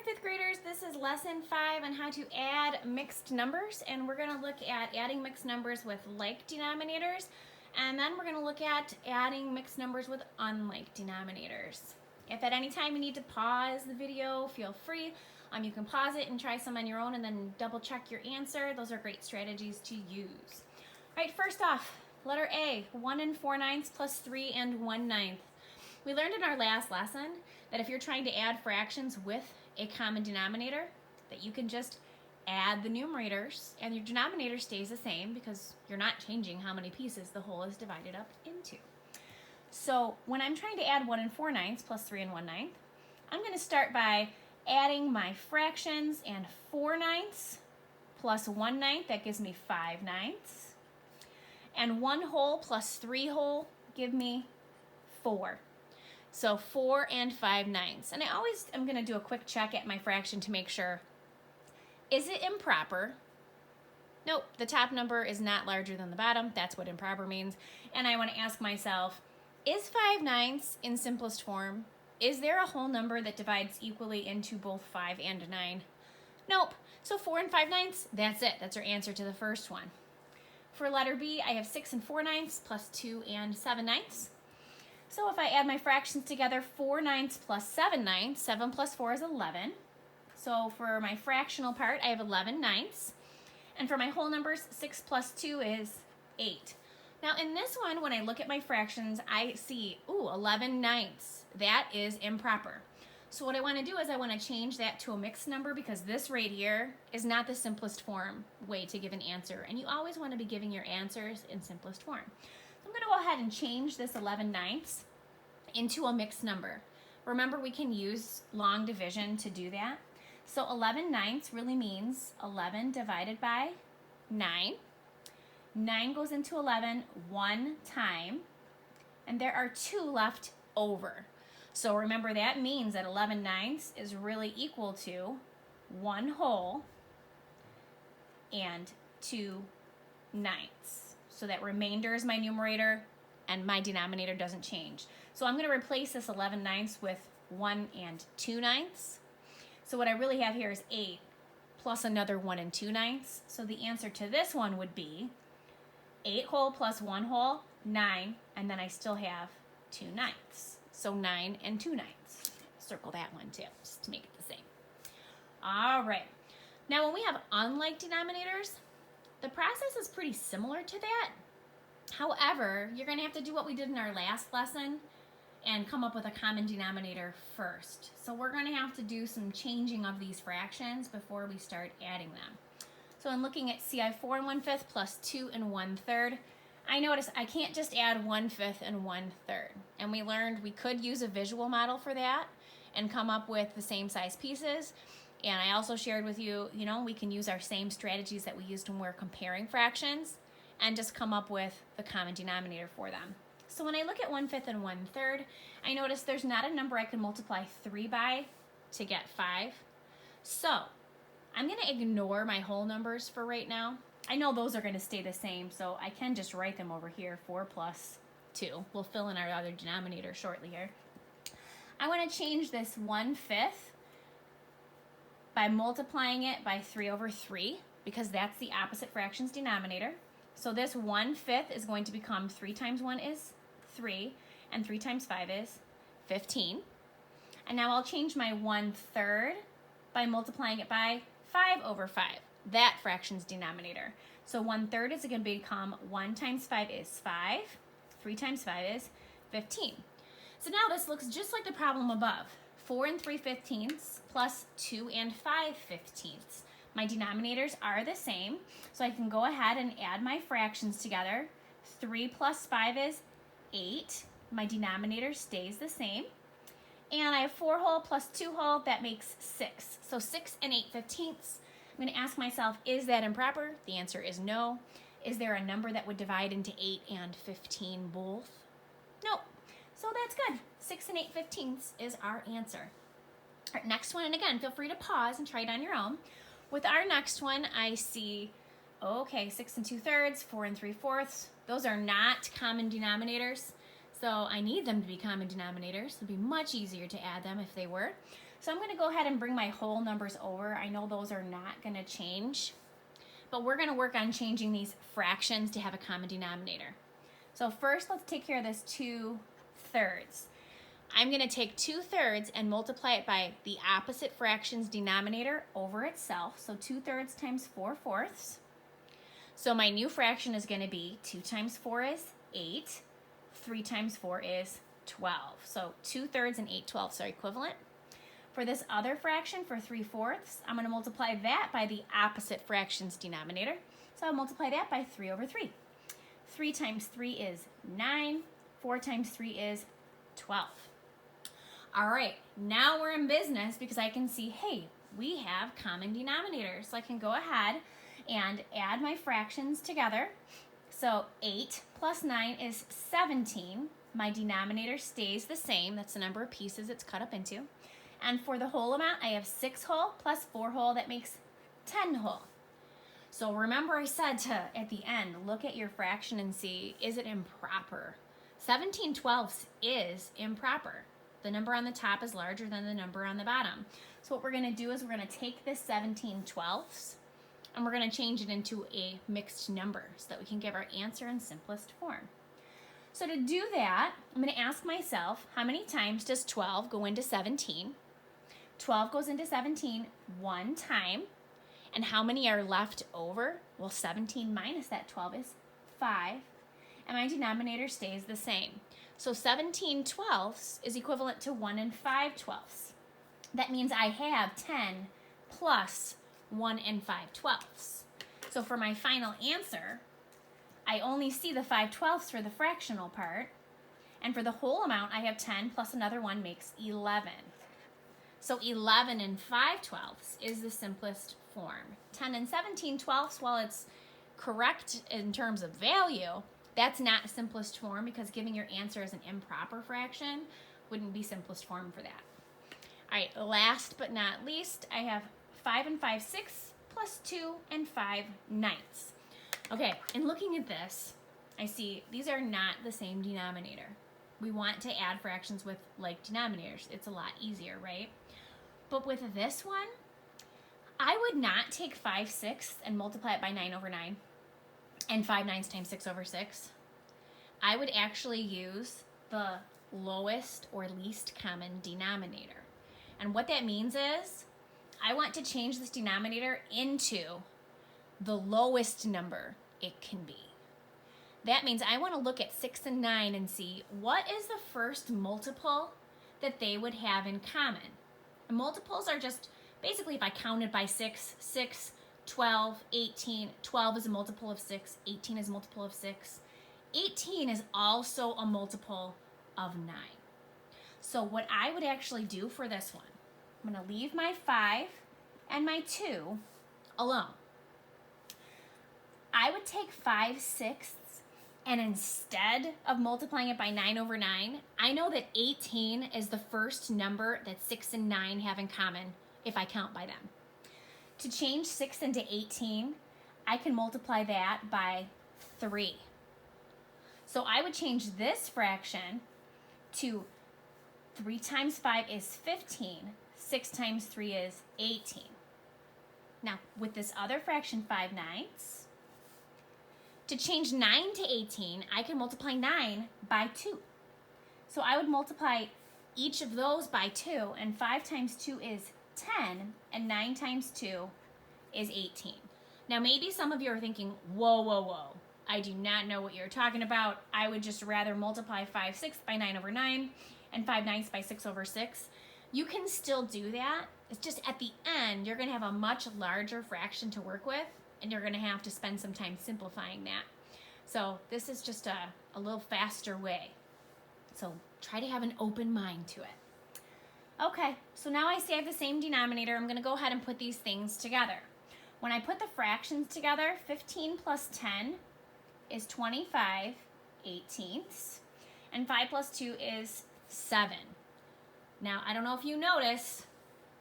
fifth graders, this is lesson 5 on how to add mixed numbers, and we're going to look at adding mixed numbers with like denominators, and then we're going to look at adding mixed numbers with unlike denominators. If at any time you need to pause the video, feel free. You can pause it and try some on your own and then double check your answer. Those are great strategies to use. All right, first off, letter A, 1 4/9 plus 3 1/9. We learned in our last lesson that if you're trying to add fractions with a common denominator, that you can just add the numerators and your denominator stays the same because you're not changing how many pieces the whole is divided up into. So when I'm trying to add 1 4/9 plus 3 1/9, I'm going to start by adding my fractions, and 4/9 plus 1/9, that gives me 5/9. And 1 whole plus 3 whole give me 4. So 4 5/9. And I always am going to do a quick check at my fraction to make sure, is it improper? Nope, the top number is not larger than the bottom. That's what improper means. And I want to ask myself, is 5/9 in simplest form? Is there a whole number that divides equally into both 5 and 9? Nope. So 4 5/9, that's it. That's our answer to the first one. For letter B, I have 6 4/9 plus 2 7/9. So if I add my fractions together, 4/9 plus 7/9, 7 plus 4 is 11. So for my fractional part, I have 11/9. And for my whole numbers, 6 plus 2 is 8. Now in this one, when I look at my fractions, I see, 11/9. That is improper. So what I want to do is I want to change that to a mixed number, because this right here is not the simplest form way to give an answer. And you always want to be giving your answers in simplest form. I'm going to go ahead and change this 11/9 into a mixed number. Remember, we can use long division to do that. So 11/9 really means 11 divided by 9. 9 goes into 11 one time, and there are 2 left over. So remember, that means that 11/9 is really equal to 1 whole and 2 9ths. So that remainder is my numerator and my denominator doesn't change. So I'm going to replace this 11/9 with 1 2 9ths. So what I really have here is 8 plus another 1 2 9ths. So the answer to this one would be 8 whole plus 1 whole, 9, and then I still have 2 9ths. So 9 2 9ths. Circle that one too, just to make it the same. All right. Now when we have unlike denominators, the process is pretty similar to that. However, you're going to have to do what we did in our last lesson and come up with a common denominator first. So we're going to have to do some changing of these fractions before we start adding them. So in looking at C, I have 4 1/5 plus 2 1/3. I notice I can't just add 1/5 and 1/3. And we learned we could use a visual model for that and come up with the same size pieces. And I also shared with you, we can use our same strategies that we used when we're comparing fractions and just come up with the common denominator for them. So when I look at 1/5 and 1/3, I notice there's not a number I can multiply 3 by to get 5. So I'm going to ignore my whole numbers for right now. I know those are going to stay the same, so I can just write them over here, 4 plus 2. We'll fill in our other denominator shortly here. I want to change this 1/5 by multiplying it by 3/3, because that's the opposite fraction's denominator. So this 1/5 is going to become 3 times 1 is 3, and 3 times 5 is 15. And now I'll change my 1/3 by multiplying it by 5/5, that fraction's denominator. So 1/3 is going to become 1 times 5 is 5, 3 times 5 is 15. So now this looks just like the problem above. 4 3/15 plus 2 5/15. My denominators are the same, so I can go ahead and add my fractions together. 3 plus 5 is 8. My denominator stays the same. And I have 4 whole plus 2 whole, that makes 6. So 6 8/15. I'm going to ask myself, is that improper? The answer is no. Is there a number that would divide into 8 and 15 both? Nope. So that's good. 6 8/15 is our answer. All right, next one, and again, feel free to pause and try it on your own. With our next one, I see, 6 2/3, 4 3/4. Those are not common denominators. So I need them to be common denominators. It'd be much easier to add them if they were. So I'm going to go ahead and bring my whole numbers over. I know those are not going to change, but we're going to work on changing these fractions to have a common denominator. So first, let's take care of this 2/3. I'm going to take 2/3 and multiply it by the opposite fraction's denominator over itself. So 2/3 times 4/4. So my new fraction is going to be 2 times 4 is 8. 3 times 4 is 12. So 2/3 and 8/12 are equivalent. For this other fraction, for 3/4, I'm going to multiply that by the opposite fraction's denominator. So I'll multiply that by 3/3. 3 times 3 is 9. 4 times 3 is 12. All right, now we're in business because I can see, hey, we have common denominators. So I can go ahead and add my fractions together. So 8 plus 9 is 17. My denominator stays the same. That's the number of pieces it's cut up into. And for the whole amount, I have 6 whole plus 4 whole. That makes 10 whole. So remember I said to, at the end, look at your fraction and see, is it improper? 17/12 is improper. The number on the top is larger than the number on the bottom. So what we're going to do is we're going to take this 17/12 and we're going to change it into a mixed number so that we can give our answer in simplest form. So to do that, I'm going to ask myself, how many times does 12 go into 17? 12 goes into 17 one time. And how many are left over? Well, 17 minus that 12 is 5. And my denominator stays the same. So 17/12 is equivalent to 1 5/12. That means I have 10 plus 1 5/12. So for my final answer, I only see the 5/12 for the fractional part. And for the whole amount, I have 10 plus another 1 makes 11. So 11 5/12 is the simplest form. 10 17/12, while it's correct in terms of value, that's not simplest form because giving your answer as an improper fraction wouldn't be simplest form for that. All right, last but not least, I have 5 5/6 plus 2 5/9. Okay, and looking at this, I see these are not the same denominator. We want to add fractions with like denominators. It's a lot easier, right? But with this one, I would not take 5/6 and multiply it by 9/9 and 5/9 times 6/6. I would actually use the lowest or least common denominator. And what that means is I want to change this denominator into the lowest number it can be. That means I want to look at 6 and 9 and see what is the first multiple that they would have in common. And multiples are just basically if I counted by 6, 6, 12, 18, 12 is a multiple of 6, 18 is a multiple of 6. 18 is also a multiple of 9. So what I would actually do for this one, I'm going to leave my 5 and my 2 alone. I would take 5/6 and instead of multiplying it by 9/9, I know that 18 is the first number that 6 and 9 have in common if I count by them. To change 6 into 18, I can multiply that by 3. So I would change this fraction to 3 times 5 is 15. 6 times 3 is 18. Now, with this other fraction, 5/9, to change 9 to 18, I can multiply 9 by 2. So I would multiply each of those by 2, and 5 times 2 is 10, and 9 times 2 is 18. Now, maybe some of you are thinking, whoa, whoa, whoa. I do not know what you're talking about. I would just rather multiply 5/6 by 9/9 and 5/9 by 6/6. You can still do that. It's just at the end, you're going to have a much larger fraction to work with, and you're going to have to spend some time simplifying that. So this is just a little faster way. So try to have an open mind to it. Okay, so now I see I have the same denominator. I'm going to go ahead and put these things together. When I put the fractions together, 15 plus 10 is 25/18, and 5 plus 2 is 7. Now, I don't know if you notice,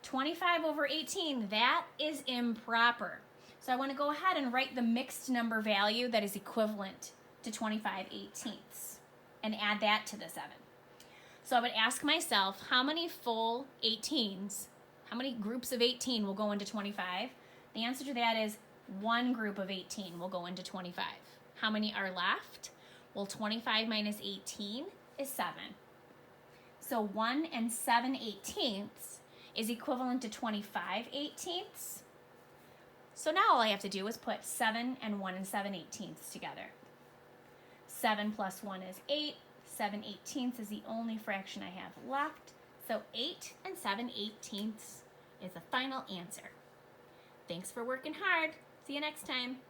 25/18, that is improper. So I want to go ahead and write the mixed number value that is equivalent to 25/18 and add that to the 7. So I would ask myself, how many full 18s, how many groups of 18 will go into 25? The answer to that is one group of 18 will go into 25. How many are left? Well, 25 minus 18 is 7. So 1 and 7/18 is equivalent to 25/18. So now all I have to do is put 7 and 1 and 7/18 together. 7 plus 1 is 8. 7/18 is the only fraction I have left. So 8 and 7/18 is the final answer. Thanks for working hard. See you next time.